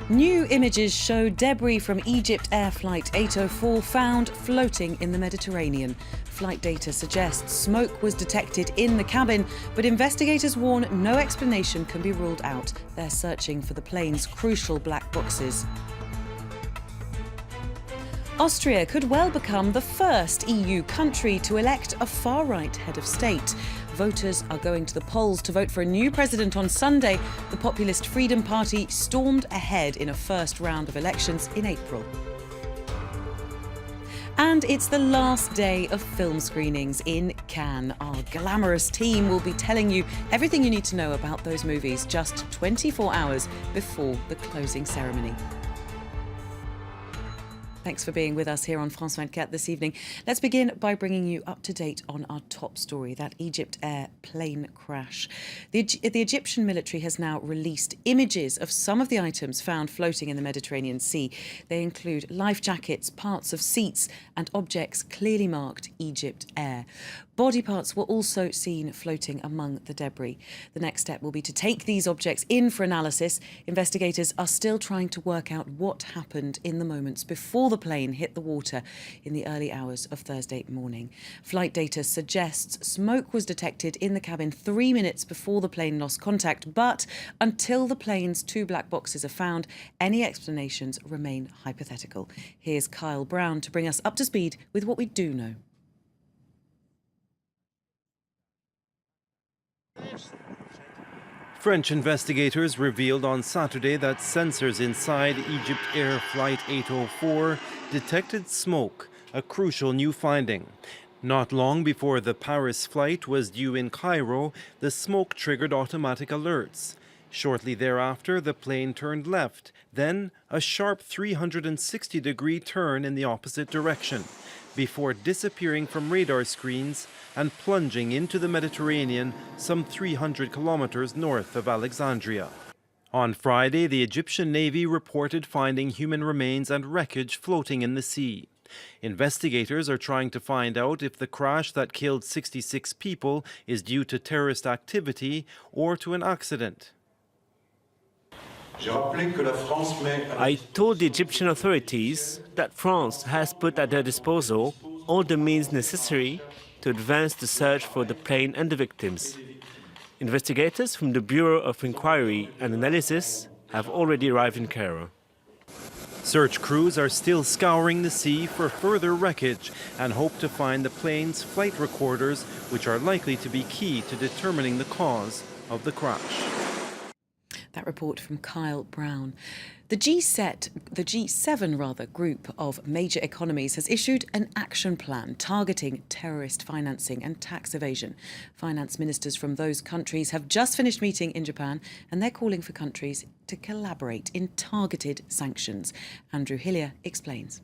New images show debris from Egypt Air Flight 804 found floating in the Mediterranean. Flight data suggests smoke was detected in the cabin, but investigators warn no explanation can be ruled out. They're searching for the plane's crucial black boxes. Austria could well become the first EU country to elect a far-right head of state. Voters are going to the polls to vote for a new president on Sunday. The populist Freedom Party stormed ahead in a first round of elections in April. And it's the last day of film screenings in Cannes. Our glamorous team will be telling you everything you need to know about those movies just 24 hours before the closing ceremony. Thanks for being with us here on France 24 this evening. Let's begin by bringing you up to date on our top story, that Egypt Air plane crash. The Egyptian military has now released images of some of the items found floating in the Mediterranean Sea. They include life jackets, parts of seats and objects clearly marked Egypt Air. Body parts were also seen floating among the debris. The next step will be to take these objects in for analysis. Investigators are still trying to work out what happened in the moments before the plane hit the water in the early hours of Thursday morning. Flight data suggests smoke was detected in the cabin 3 minutes before the plane lost contact, but until the plane's two black boxes are found, any explanations remain hypothetical. Here's Kyle Brown to bring us up to speed with what we do know. French investigators revealed on Saturday that sensors inside Egypt Air Flight 804 detected smoke, a crucial new finding. Not long before the Paris flight was due in Cairo, the smoke triggered automatic alerts. Shortly thereafter, the plane turned left, then a sharp 360-degree turn in the opposite direction, before disappearing from radar screens and plunging into the Mediterranean some 300 kilometers north of Alexandria. On Friday, the Egyptian Navy reported finding human remains and wreckage floating in the sea. Investigators are trying to find out if the crash that killed 66 people is due to terrorist activity or to an accident. I told the Egyptian authorities that France has put at their disposal all the means necessary to advance the search for the plane and the victims. Investigators from the Bureau of Inquiry and Analysis have already arrived in Cairo. Search crews are still scouring the sea for further wreckage and hope to find the plane's flight recorders, which are likely to be key to determining the cause of the crash. That report from Kyle Brown. The G7 group of major economies has issued an action plan targeting terrorist financing and tax evasion. Finance ministers from those countries have just finished meeting in Japan, and they're calling for countries to collaborate in targeted sanctions. Andrew Hillier explains.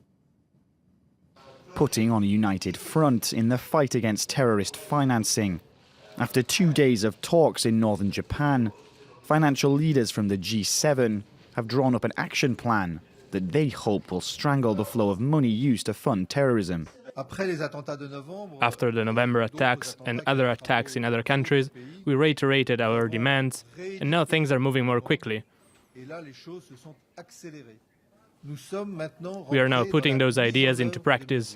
Putting on a united front in the fight against terrorist financing. After 2 days of talks in northern Japan, financial leaders from the G7 have drawn up an action plan that they hope will strangle the flow of money used to fund terrorism. After the November attacks and other attacks in other countries, we reiterated our demands, and now things are moving more quickly. We are now putting those ideas into practice.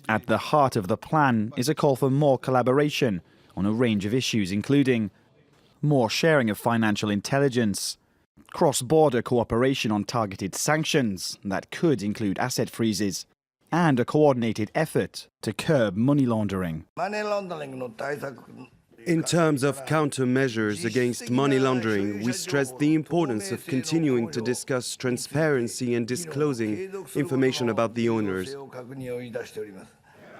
At the heart of the plan is a call for more collaboration on a range of issues, including more sharing of financial intelligence, cross-border cooperation on targeted sanctions that could include asset freezes, and a coordinated effort to curb money laundering. In terms of countermeasures against money laundering, we stress the importance of continuing to discuss transparency and disclosing information about the owners.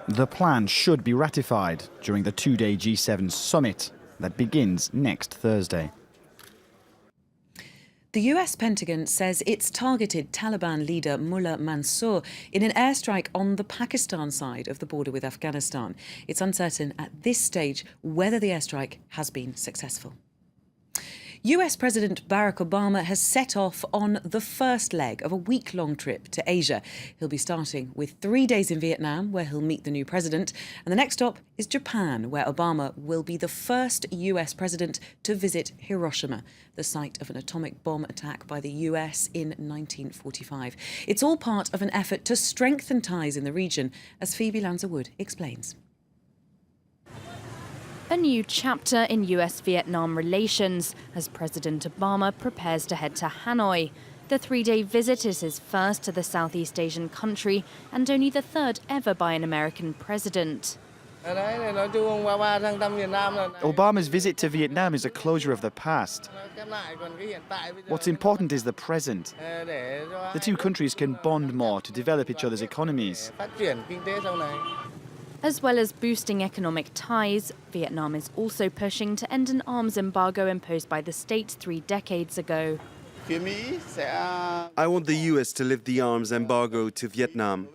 The plan should be ratified during the 2-day G7 summit that begins next Thursday. The US Pentagon says it's targeted Taliban leader Mullah Mansour in an airstrike on the Pakistan side of the border with Afghanistan. It's uncertain at this stage whether the airstrike has been successful. US President Barack Obama has set off on the first leg of a week-long trip to Asia. He'll be starting with 3 days in Vietnam, where he'll meet the new president. And the next stop is Japan, where Obama will be the first US president to visit Hiroshima, the site of an atomic bomb attack by the US in 1945. It's all part of an effort to strengthen ties in the region, as Phoebe Lanza-Wood explains. A new chapter in US-Vietnam relations as President Obama prepares to head to Hanoi. The 3-day visit is his first to the Southeast Asian country and only the third ever by an American president. Obama's visit to Vietnam is a closure of the past. What's important is the present. The two countries can bond more to develop each other's economies. As well as boosting economic ties, Vietnam is also pushing to end an arms embargo imposed by the States 3 decades ago. I want the US to lift the arms embargo to Vietnam.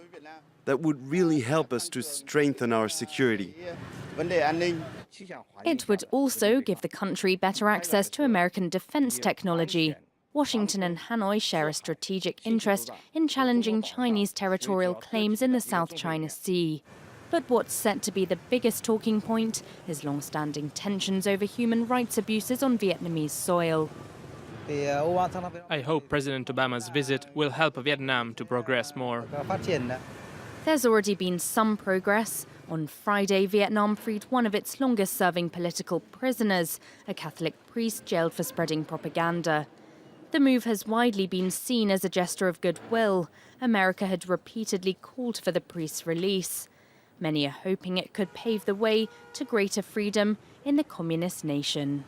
That would really help us to strengthen our security. It would also give the country better access to American defense technology. Washington and Hanoi share a strategic interest in challenging Chinese territorial claims in the South China Sea. But what's set to be the biggest talking point is long-standing tensions over human rights abuses on Vietnamese soil. I hope President Obama's visit will help Vietnam to progress more. There's already been some progress. On Friday, Vietnam freed one of its longest-serving political prisoners, a Catholic priest jailed for spreading propaganda. The move has widely been seen as a gesture of goodwill. America had repeatedly called for the priest's release. Many are hoping it could pave the way to greater freedom in the communist nation.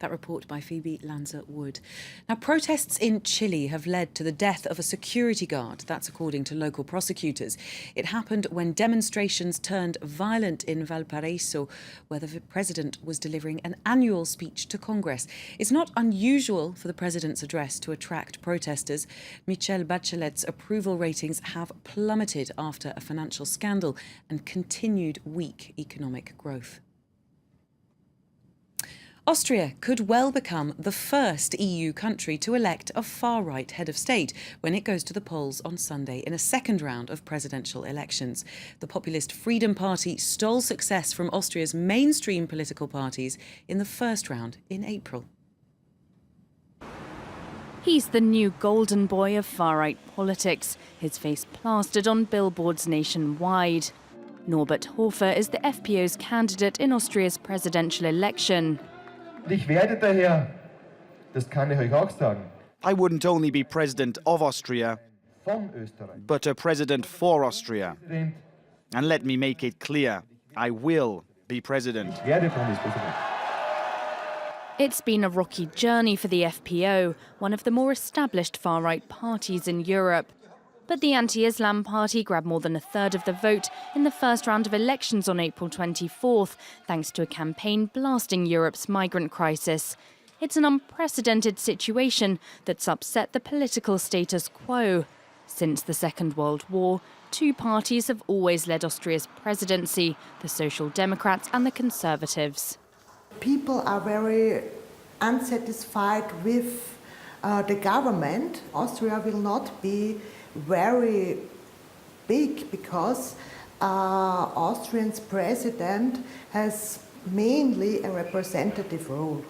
That report by Phoebe Lanza-Wood. Now, protests in Chile have led to the death of a security guard. That's according to local prosecutors. It happened when demonstrations turned violent in Valparaiso, where the president was delivering an annual speech to Congress. It's not unusual for the president's address to attract protesters. Michelle Bachelet's approval ratings have plummeted after a financial scandal and continued weak economic growth. Austria could well become the first EU country to elect a far-right head of state when it goes to the polls on Sunday in a second round of presidential elections. The populist Freedom Party stole success from Austria's mainstream political parties in the first round in April. He's the new golden boy of far-right politics, his face plastered on billboards nationwide. Norbert Hofer is the FPO's candidate in Austria's presidential election. Ich werde daher, das kann ich euch auch sagen, I wouldn't only be president of Austria, von Österreich. but a president for Austria. And let me make it clear, I will be president. Ich werde Bundespräsident. It's been a rocky journey for the FPO, one of the more established far-right parties in Europe. But the anti-Islam party grabbed more than a third of the vote in the first round of elections on April 24th, thanks to a campaign blasting Europe's migrant crisis. It's an unprecedented situation that's upset the political status quo. Since the Second World War, two parties have always led Austria's presidency, the Social Democrats and the Conservatives. People are very unsatisfied with the government. Austria will not be very big because Austria's president has mainly a representative role.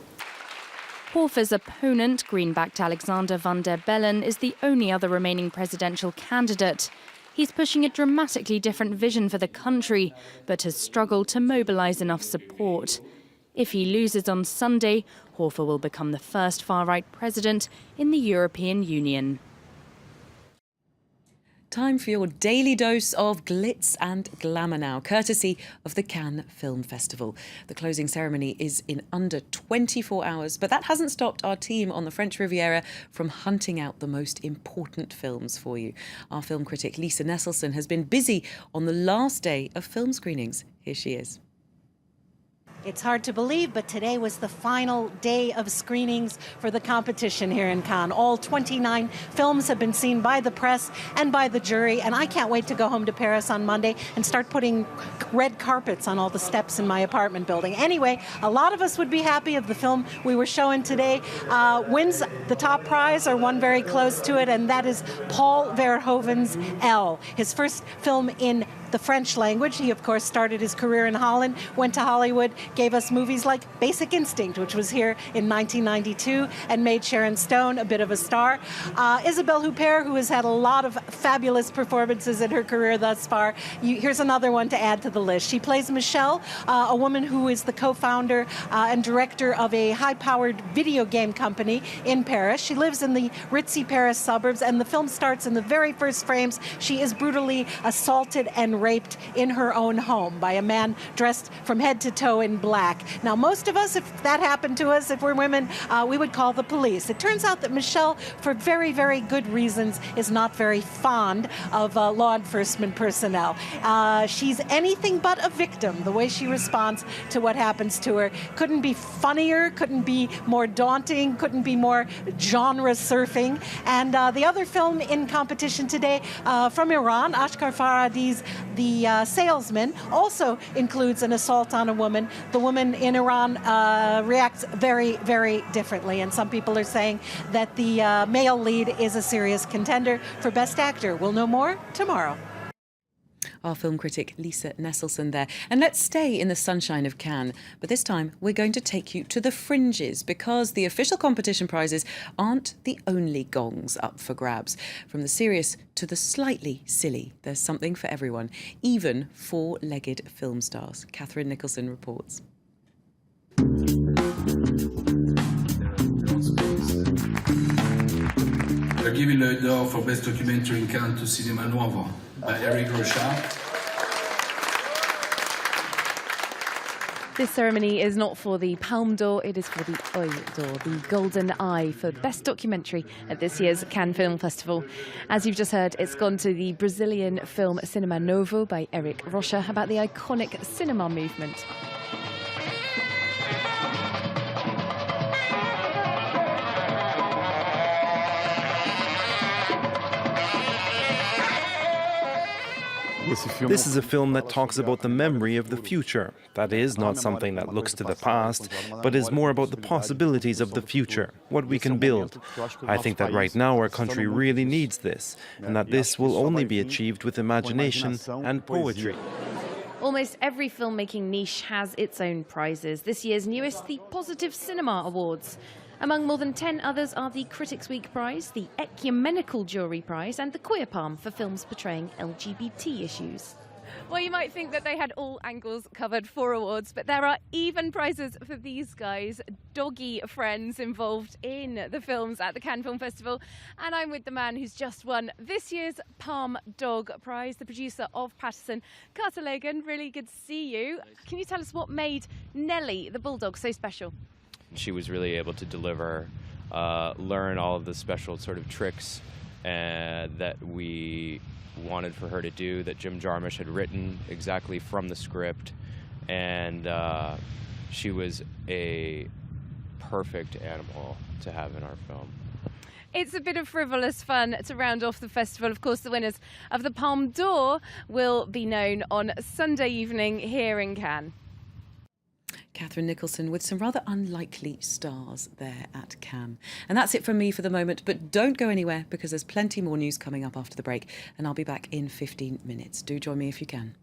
Hofer's opponent, Green-backed Alexander van der Bellen, is the only other remaining presidential candidate. He's pushing a dramatically different vision for the country, but has struggled to mobilise enough support. If he loses on Sunday, Hofer will become the first far-right president in the European Union. Time for your daily dose of glitz and glamour now, courtesy of the Cannes Film Festival. The closing ceremony is in under 24 hours, but that hasn't stopped our team on the French Riviera from hunting out the most important films for you. Our film critic Lisa Nesselson has been busy on the last day of film screenings. Here she is. It's hard to believe, but today was the final day of screenings for the competition here in Cannes. All 29 films have been seen by the press and by the jury, and I can't wait to go home to Paris on Monday and start putting red carpets on all the steps in my apartment building. Anyway, a lot of us would be happy if the film we were showing today wins the top prize or one very close to it, and that is Paul Verhoeven's Elle, his first film in the French language. He, of course, started his career in Holland, went to Hollywood, gave us movies like Basic Instinct, which was here in 1992, and made Sharon Stone a bit of a star. Isabelle Huppert, who has had a lot of fabulous performances in her career thus far. Here's another one to add to the list. She plays Michelle, a woman who is the co-founder and director of a high-powered video game company in Paris. She lives in the ritzy Paris suburbs, and the film starts in the very first frames. She is brutally assaulted and raped in her own home by a man dressed from head to toe in black. Now, most of us, if that happened to us, if we're women, we would call the police. It turns out that Michelle, for very, very good reasons, is not very fond of law enforcement personnel. She's anything but a victim. The way she responds to what happens to her couldn't be funnier, couldn't be more daunting, couldn't be more genre surfing. And the other film in competition today from Iran, Ashkar Farhadi's The Salesman, also includes an assault on a woman. The woman in Iran reacts very, very differently, and some people are saying that the male lead is a serious contender for Best Actor. We'll know more tomorrow. Our film critic Lisa Nesselson there. And let's stay in the sunshine of Cannes, but this time we're going to take you to the fringes, because the official competition prizes aren't the only gongs up for grabs. From the serious to the slightly silly, there's something for everyone, even four-legged film stars. Catherine Nicholson reports. We're giving the d'Or for Best Documentary in Cannes to Cinéma Noir by Eric Rocha. This ceremony is not for the Palme d'Or, it is for the Œil d'Or, the Golden Eye for Best Documentary at this year's Cannes Film Festival. As you've just heard, it's gone to the Brazilian film Cinema Novo by Eric Rocha about the iconic cinema movement. This is a film that talks about the memory of the future. That is not something that looks to the past, but is more about the possibilities of the future, what we can build. I think that right now our country really needs this, and that this will only be achieved with imagination and poetry. Almost every filmmaking niche has its own prizes. This year's newest, the Positive Cinema Awards. Among more than 10 others are the Critics' Week Prize, the Ecumenical Jury Prize, and the Queer Palm for films portraying LGBT issues. Well, you might think that they had all angles covered for awards, but there are even prizes for these guys, doggy friends involved in the films at the Cannes Film Festival. And I'm with the man who's just won this year's Palm Dog Prize, the producer of Patterson, Carter Logan. Really good to see you. Can you tell us what made Nellie, the bulldog, so special? She was really able to deliver, learn all of the special sort of tricks that we wanted for her to do, that Jim Jarmusch had written exactly from the script, and she was a perfect animal to have in our film. It's a bit of frivolous fun to round off the festival. Of course, the winners of the Palme d'Or will be known on Sunday evening here in Cannes. Catherine Nicholson with some rather unlikely stars there at Cannes. And that's it from me for the moment, but don't go anywhere, because there's plenty more news coming up after the break, and I'll be back in 15 minutes. Do join me if you can.